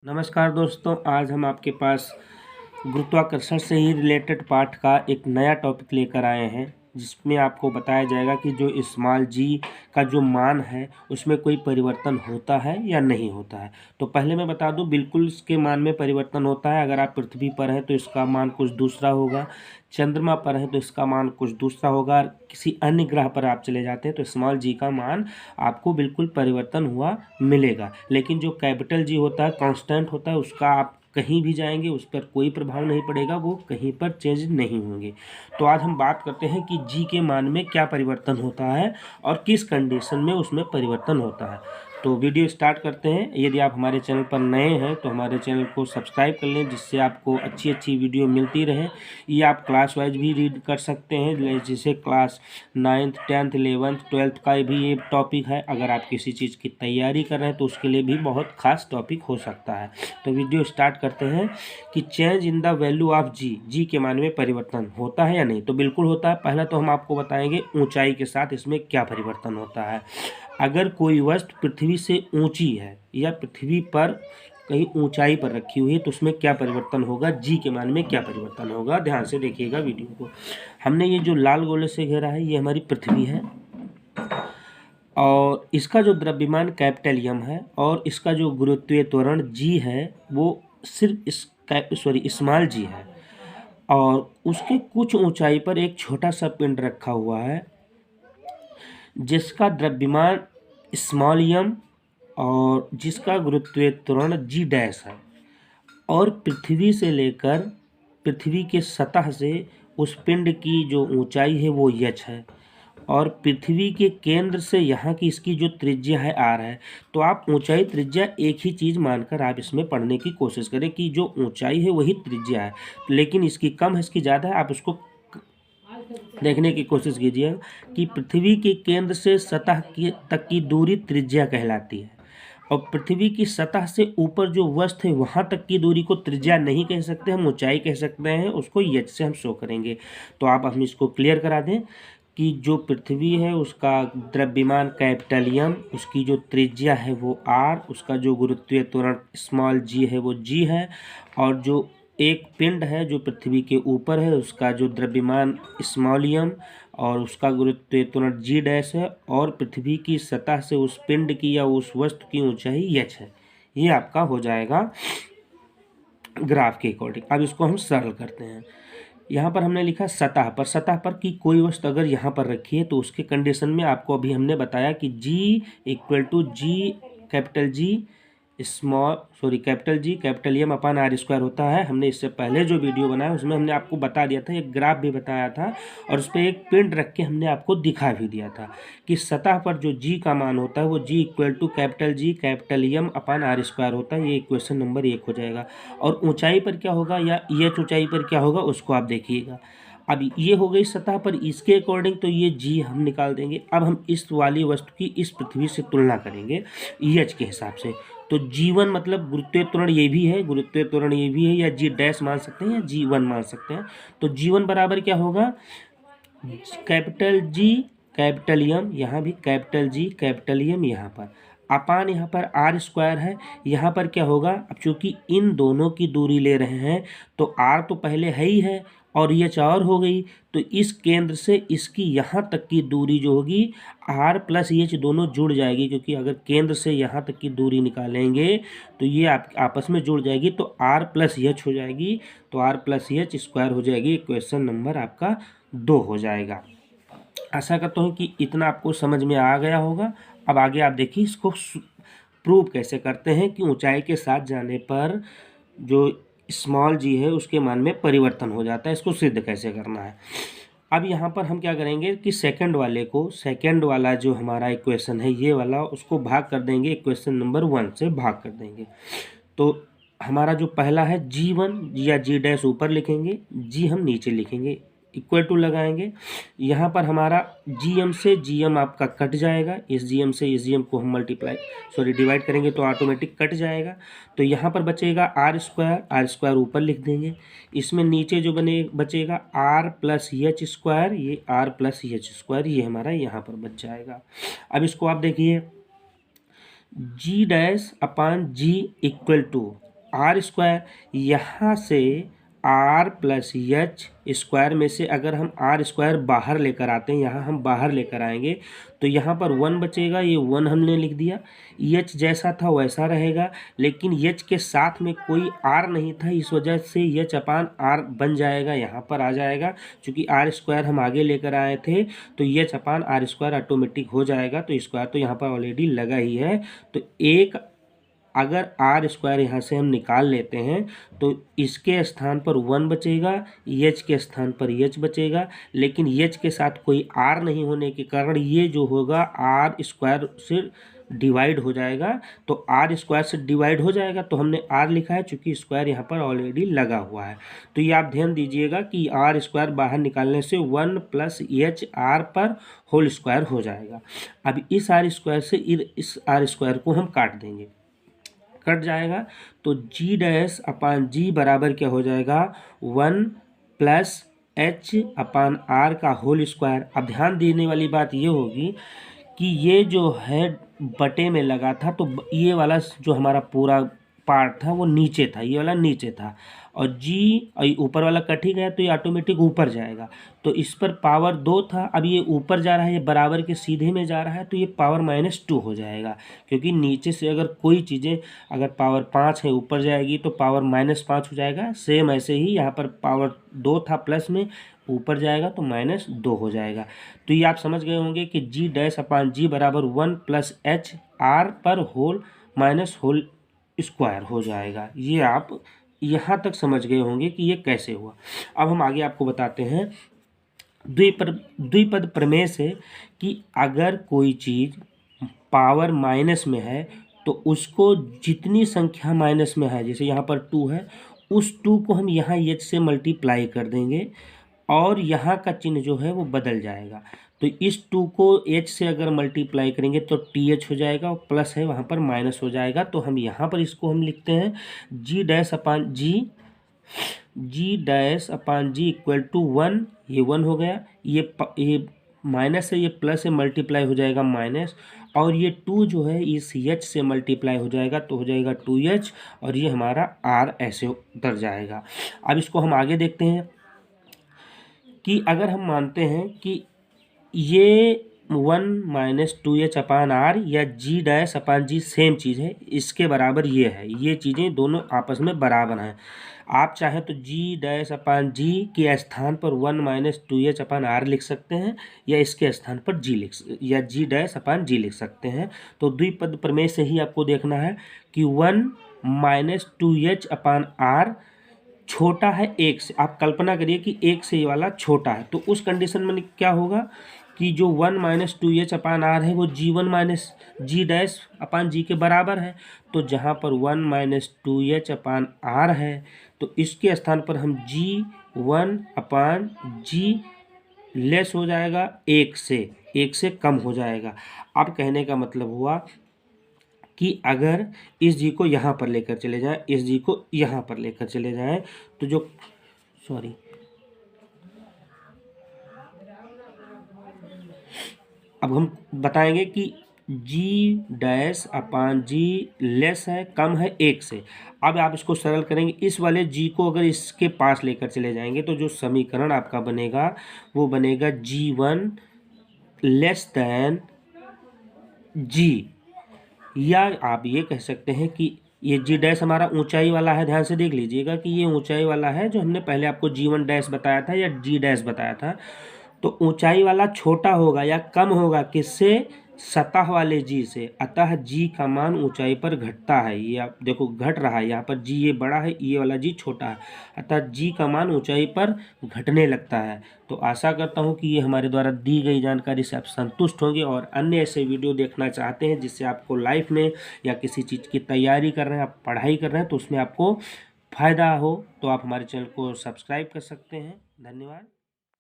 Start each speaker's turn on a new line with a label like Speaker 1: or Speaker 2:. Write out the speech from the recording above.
Speaker 1: नमस्कार दोस्तों, आज हम आपके पास गुरुत्वाकर्षण से ही रिलेटेड पाठ का एक नया टॉपिक लेकर आए हैं, जिसमें आपको बताया जाएगा कि जो स्मॉल जी का जो मान है उसमें कोई परिवर्तन होता है या नहीं होता है। तो पहले मैं बता दूं, बिल्कुल इसके मान में परिवर्तन होता है। अगर आप पृथ्वी पर हैं तो इसका मान कुछ दूसरा होगा, चंद्रमा पर हैं तो इसका मान कुछ दूसरा होगा, किसी अन्य ग्रह पर आप चले जाते हैं तो स्मॉल जी का मान आपको बिल्कुल परिवर्तन हुआ मिलेगा। लेकिन जो कैपिटल जी होता है, कांस्टेंट होता है, उसका आप कहीं भी जाएंगे उस पर कोई प्रभाव नहीं पड़ेगा, वो कहीं पर चेंज नहीं होंगे। तो आज हम बात करते हैं कि जी के मान में क्या परिवर्तन होता है और किस कंडीशन में उसमें परिवर्तन होता है। तो वीडियो स्टार्ट करते हैं। यदि आप हमारे चैनल पर नए हैं तो हमारे चैनल को सब्सक्राइब कर लें, जिससे आपको अच्छी अच्छी वीडियो मिलती रहे। ये आप क्लास वाइज भी रीड कर सकते हैं, जैसे class 9th 10th 11th 12th का भी ये टॉपिक है। अगर आप किसी चीज़ की तैयारी कर रहे हैं तो उसके लिए भी बहुत खास टॉपिक हो सकता है। तो वीडियो स्टार्ट करते हैं कि change in the value of g के मान में परिवर्तन होता है या नहीं। तो बिल्कुल होता है। पहला तो हम आपको बताएंगे ऊंचाई के साथ इसमें क्या परिवर्तन होता है। अगर कोई वस्तु पृथ्वी से ऊंची है या पृथ्वी पर कहीं ऊंचाई पर रखी हुई है तो उसमें क्या परिवर्तन होगा, जी के मान में क्या परिवर्तन होगा। ध्यान से देखिएगा वीडियो को। हमने ये जो लाल गोले से घेरा है ये हमारी पृथ्वी है, और इसका जो द्रव्यमान कैपिटल एम है और इसका जो गुरुत्वीय त्वरण जी है वो सिर्फ स्मॉल जी है। और उसके कुछ ऊंचाई पर एक छोटा सा पिंड रखा हुआ है जिसका द्रव्यमान स्मॉल एम और जिसका गुरुत्वीय त्वरण जी डैश है। और पृथ्वी से लेकर पृथ्वी के सतह से उस पिंड की जो ऊंचाई है वो एच है, और पृथ्वी के केंद्र से यहाँ की इसकी जो त्रिज्या है आर है। तो आप ऊंचाई त्रिज्या एक ही चीज़ मानकर आप इसमें पढ़ने की कोशिश करें कि जो ऊंचाई है वही त्रिज्या है, लेकिन इसकी कम है इसकी ज़्यादा है, आप उसको देखने की कोशिश कीजिएगा कि पृथ्वी के केंद्र से सतह तक की दूरी त्रिज्या कहलाती है। और पृथ्वी की सतह से ऊपर जो वस्तु है वहाँ तक की दूरी को त्रिज्या नहीं कह सकते, हम ऊंचाई कह सकते हैं, उसको एच से हम शो करेंगे। तो आप हम इसको क्लियर करा दें कि जो पृथ्वी है उसका द्रव्यमान कैपिटल एम, उसकी जो त्रिज्या है वो आर, उसका जो गुरुत्वीय त्वरण स्मॉल जी है वो जी है, और जो एक पिंड है जो पृथ्वी के ऊपर है उसका जो द्रव्यमान स्मॉल एम और उसका गुरुत्वीय त्वरण जी डैश है, और पृथ्वी की सतह से उस पिंड की या उस वस्तु की ऊंचाई एच है। ये आपका हो जाएगा ग्राफ के अकॉर्डिंग। अब इसको हम सरल करते हैं। यहाँ पर हमने लिखा सतह पर। सतह पर की कोई वस्तु अगर यहाँ पर रखी है तो उसके कंडीशन में आपको अभी हमने बताया कि g equal to g capital g capital M upon are square होता है। हमने इससे पहले जो वीडियो बनाया उसमें हमने आपको बता दिया था, एक ग्राफ भी बताया था, और उस पर एक पिंड रख के हमने आपको दिखा भी दिया था कि सतह पर जो जी का मान होता है वो g equal to capital g capital M upon are square होता है। ये इक्वेशन नंबर 1 हो जाएगा। और ऊंचाई पर क्या होगा या एच ऊंचाई पर क्या होगा उसको आप देखिएगा। अब ये हो गई सतह पर, इसके अकॉर्डिंग तो ये जी हम निकाल देंगे। अब हम इस वाली वस्तु की इस पृथ्वी से तुलना करेंगे एच के हिसाब से। तो जी1 मतलब गुरुत्वीय त्वरण ये भी है, गुरुत्वीय त्वरण ये भी है, या जी डैश मान सकते हैं या जी1 मान सकते हैं। तो जी1 बराबर क्या होगा, कैपिटल जी कैपिटल एम, यहाँ भी कैपिटल जी कैपिटल एम, यहाँ पर अपान यहाँ पर आर स्क्वायर है। यहाँ पर क्या होगा, अब चूंकि इन दोनों की दूरी ले रहे हैं तो आर तो पहले है ही है और एच और हो गई, तो इस केंद्र से इसकी यहाँ तक की दूरी जो होगी आर प्लस एच दोनों जुड़ जाएगी, क्योंकि अगर केंद्र से यहाँ तक की दूरी निकालेंगे तो ये आपस में जुड़ जाएगी, तो आर प्लस एच हो जाएगी। तो आर प्लस एच स्क्वायर हो जाएगी। क्वेश्चन नंबर आपका 2 हो जाएगा। आशा करता हूँ कि इतना आपको समझ में आ गया होगा। अब आगे आप देखिए इसको प्रूव कैसे करते हैं कि ऊंचाई के साथ जाने पर जो स्मॉल जी है उसके मान में परिवर्तन हो जाता है, इसको सिद्ध कैसे करना है। अब यहाँ पर हम क्या करेंगे कि सेकंड वाला जो हमारा इक्वेशन है ये वाला, उसको भाग कर देंगे, इक्वेशन नंबर 1 से भाग कर देंगे। तो हमारा जो पहला है जी1 या जी डैश ऊपर लिखेंगे, जी हम नीचे लिखेंगे, इक्वल टू लगाएंगे। यहाँ पर हमारा जीएम से जीएम आपका कट जाएगा, इस जीएम से इस जीएम को हम डिवाइड करेंगे तो ऑटोमेटिक कट जाएगा। तो यहाँ पर बचेगा आर स्क्वायर ऊपर लिख देंगे। इसमें नीचे जो बचेगा आर प्लस एच स्क्वायर, ये आर प्लस एच स्क्वायर ये हमारा यहाँ पर बच जाएगा। अब इसको आप देखिए, g dash upon g equal to r square, यहाँ से आर प्लस एच स्क्वायर में से अगर हम आर स्क्वायर बाहर लेकर आते हैं, यहाँ हम बाहर लेकर आएंगे तो यहाँ पर 1 बचेगा, ये 1 हमने लिख दिया। एच जैसा था वैसा रहेगा, लेकिन एच के साथ में कोई आर नहीं था, इस वजह से एच अपान आर बन जाएगा, यहाँ पर आ जाएगा। चूँकि आर स्क्वायर हम आगे लेकर आए थे तो H upon are square automatic हो जाएगा। तो स्क्वायर तो यहाँ पर ऑलरेडी लगा ही है। तो एक अगर आर स्क्वायर यहाँ से हम निकाल लेते हैं तो इसके स्थान पर 1 बचेगा, एच के स्थान पर एच बचेगा, लेकिन एच के साथ कोई आर नहीं होने के कारण ये जो होगा आर स्क्वायर से डिवाइड हो जाएगा। तो आर स्क्वायर से डिवाइड हो जाएगा तो हमने आर लिखा है, चूँकि स्क्वायर यहाँ पर ऑलरेडी लगा हुआ है। तो ये आप ध्यान दीजिएगा कि आर स्क्वायर बाहर निकालने से 1 प्लस एच आर पर होल स्क्वायर हो जाएगा। अब इस आर स्क्वायर से इस आर स्क्वायर को हम काट देंगे, कट जाएगा। तो जी डैश अपान जी बराबर क्या हो जाएगा, 1 प्लस एच अपान आर का होल स्क्वायर। अब ध्यान देने वाली बात ये होगी कि ये जो है बटे में लगा था, तो ये वाला जो हमारा पूरा पार्ट था वो नीचे था, ये वाला नीचे था, और जी ऊपर वाला कट ही गया तो ये ऑटोमेटिक ऊपर जाएगा। तो इस पर पावर 2 था, अब ये ऊपर जा रहा है, ये बराबर के सीधे में जा रहा है, तो ये पावर -2 हो जाएगा। क्योंकि नीचे से अगर कोई चीज़ें अगर पावर 5 है ऊपर जाएगी तो पावर -5 हो जाएगा। सेम ऐसे ही यहाँ पर पावर 2 था प्लस में, ऊपर जाएगा तो -2 हो जाएगा। तो ये आप समझ गए होंगे कि जी डैश अपान जी बराबर 1 प्लस एच आर पर होल माइनस होल स्क्वायर हो जाएगा। ये आप यहाँ तक समझ गए होंगे कि ये कैसे हुआ। अब हम आगे आपको बताते हैं द्विपद प्रमेय से कि अगर कोई चीज़ पावर माइनस में है तो उसको जितनी संख्या माइनस में है, जैसे यहाँ पर 2 है, उस 2 को हम यहाँ एच से मल्टीप्लाई कर देंगे और यहाँ का चिन्ह जो है वो बदल जाएगा। तो इस 2 को h से अगर मल्टीप्लाई करेंगे तो th हो जाएगा, और प्लस है वहाँ पर माइनस हो जाएगा। तो हम यहाँ पर इसको हम लिखते हैं g dash upon g equal to 1, ये 1 हो गया, ये माइनस है, ये प्लस से मल्टीप्लाई हो जाएगा माइनस, और ये 2 जो है इस h से मल्टीप्लाई हो जाएगा तो हो जाएगा 2h, और ये हमारा r ऐसे उतर जाएगा। अब इसको हम आगे देखते हैं कि अगर हम मानते हैं कि ये 1 माइनस 2h अपान आर या जी डैश अपान जी सेम चीज़ है, इसके बराबर ये है, ये चीज़ें दोनों आपस में बराबर हैं। आप चाहें तो जी डैश अपान जी के स्थान पर 1 माइनस 2h अपान आर लिख सकते हैं, या इसके स्थान पर जी डैश अपान जी लिख सकते हैं। तो द्विपद प्रमेय से ही आपको देखना है कि 1 माइनस 2h अपान आर छोटा है 1 से। आप कल्पना करिए कि 1 से ये वाला छोटा है, तो उस कंडीशन में क्या होगा कि जो 1 माइनस 2h अपान आर है वो जी1 माइनस जी डैश अपान जी के बराबर है। तो जहाँ पर 1 माइनस 2h अपान आर है तो इसके स्थान पर हम जी1 अपान जी लेस हो जाएगा 1 से कम हो जाएगा। अब कहने का मतलब हुआ कि अगर इस जी को यहाँ पर लेकर चले जाएं, इस जी को यहाँ पर लेकर चले जाएं, तो जो अब हम बताएंगे कि जी डैश अपान जी लेस है, कम है 1 से। अब आप इसको सरल करेंगे, इस वाले जी को अगर इसके पास लेकर चले जाएंगे तो जो समीकरण आपका बनेगा वो बनेगा जी1 लेस दैन जी, या आप ये कह सकते हैं कि ये जी डैश हमारा ऊंचाई वाला है। ध्यान से देख लीजिएगा कि ये ऊंचाई वाला है, जो हमने पहले आपको जी1 डैश बताया था या जी डैश बताया था। तो ऊंचाई वाला छोटा होगा या कम होगा किससे, सतह वाले जी से। अतः जी का मान ऊंचाई पर घटता है, ये आप देखो घट रहा है, यहाँ पर जी ये बड़ा है, ये वाला जी छोटा है, अतः जी का मान ऊंचाई पर घटने लगता है। तो आशा करता हूँ कि ये हमारे द्वारा दी गई जानकारी से आप संतुष्ट होंगे, और अन्य ऐसे वीडियो देखना चाहते हैं जिससे आपको लाइफ में या किसी चीज़ की तैयारी कर रहे हैं, आप पढ़ाई कर रहे हैं, तो उसमें आपको फ़ायदा हो, तो आप हमारे चैनल को सब्सक्राइब कर सकते हैं। धन्यवाद।